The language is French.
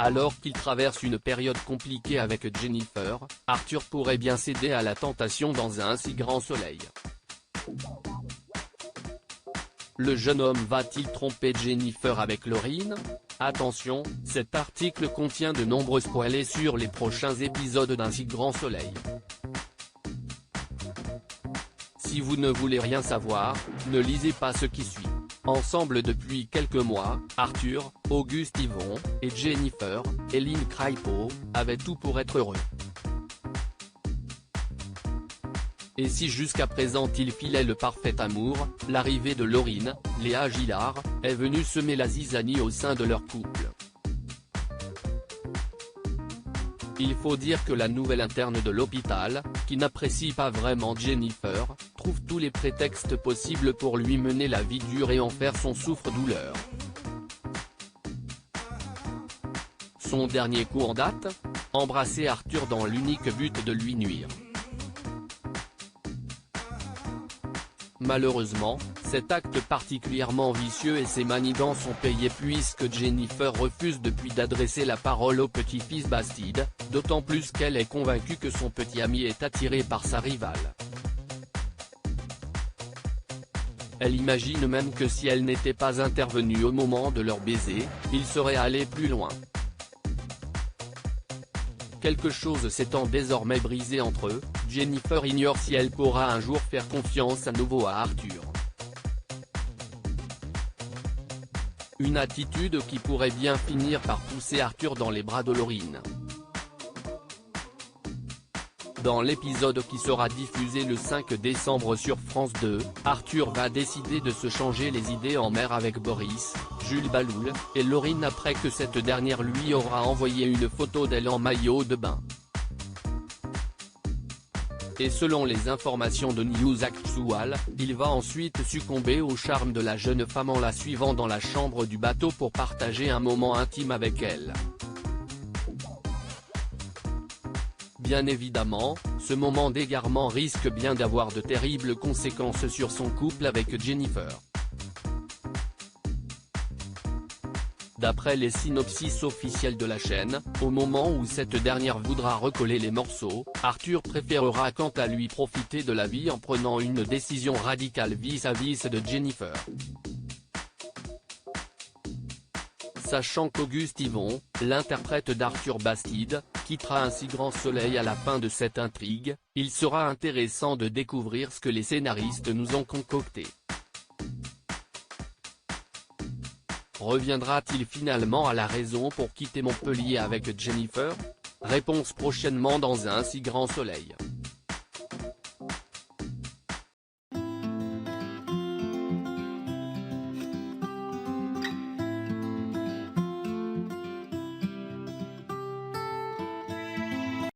Alors qu'il traverse une période compliquée avec Jennifer, Arthur pourrait bien céder à la tentation dans un si grand soleil. Le jeune homme va-t-il tromper Jennifer avec Lauryn? Attention, cet article contient de nombreux spoilers sur les prochains épisodes d'Un si grand soleil. Si vous ne voulez rien savoir, ne lisez pas ce qui suit. Ensemble depuis quelques mois, Arthur, Auguste Yvon, et Jennifer, Ellen Crapo, avaient tout pour être heureux. Et si jusqu'à présent il filait le parfait amour, l'arrivée de Lauryn, Léa Gillard, est venue semer la zizanie au sein de leur couple. Il faut dire que la nouvelle interne de l'hôpital, qui n'apprécie pas vraiment Jennifer, trouve tous les prétextes possibles pour lui mener la vie dure et en faire son souffre-douleur. Son dernier coup en date? Embrasser Arthur dans l'unique but de lui nuire. Malheureusement, cet acte particulièrement vicieux et ses manigances sont payés puisque Jennifer refuse depuis d'adresser la parole au petit-fils Bastide, d'autant plus qu'elle est convaincue que son petit ami est attiré par sa rivale. Elle imagine même que si elle n'était pas intervenue au moment de leur baiser, ils seraient allés plus loin. Quelque chose s'étant désormais brisé entre eux, Jennifer ignore si elle pourra un jour faire confiance à nouveau à Arthur. Une attitude qui pourrait bien finir par pousser Arthur dans les bras de Lauryn. Dans l'épisode qui sera diffusé le 5 décembre sur France 2, Arthur va décider de se changer les idées en mer avec Boris, Jules Baloul, et Lauryn après que cette dernière lui aura envoyé une photo d'elle en maillot de bain. Et selon les informations de News Actual, il va ensuite succomber au charme de la jeune femme en la suivant dans la chambre du bateau pour partager un moment intime avec elle. Bien évidemment, ce moment d'égarement risque bien d'avoir de terribles conséquences sur son couple avec Jennifer. D'après les synopsis officiels de la chaîne, au moment où cette dernière voudra recoller les morceaux, Arthur préférera quant à lui profiter de la vie en prenant une décision radicale vis-à-vis de Jennifer. Sachant qu'Auguste Yvon, l'interprète d'Arthur Bastide, quittera Un si grand soleil à la fin de cette intrigue, il sera intéressant de découvrir ce que les scénaristes nous ont concocté. Reviendra-t-il finalement à la raison pour quitter Montpellier avec Jennifer? Réponse prochainement dans Un si grand soleil.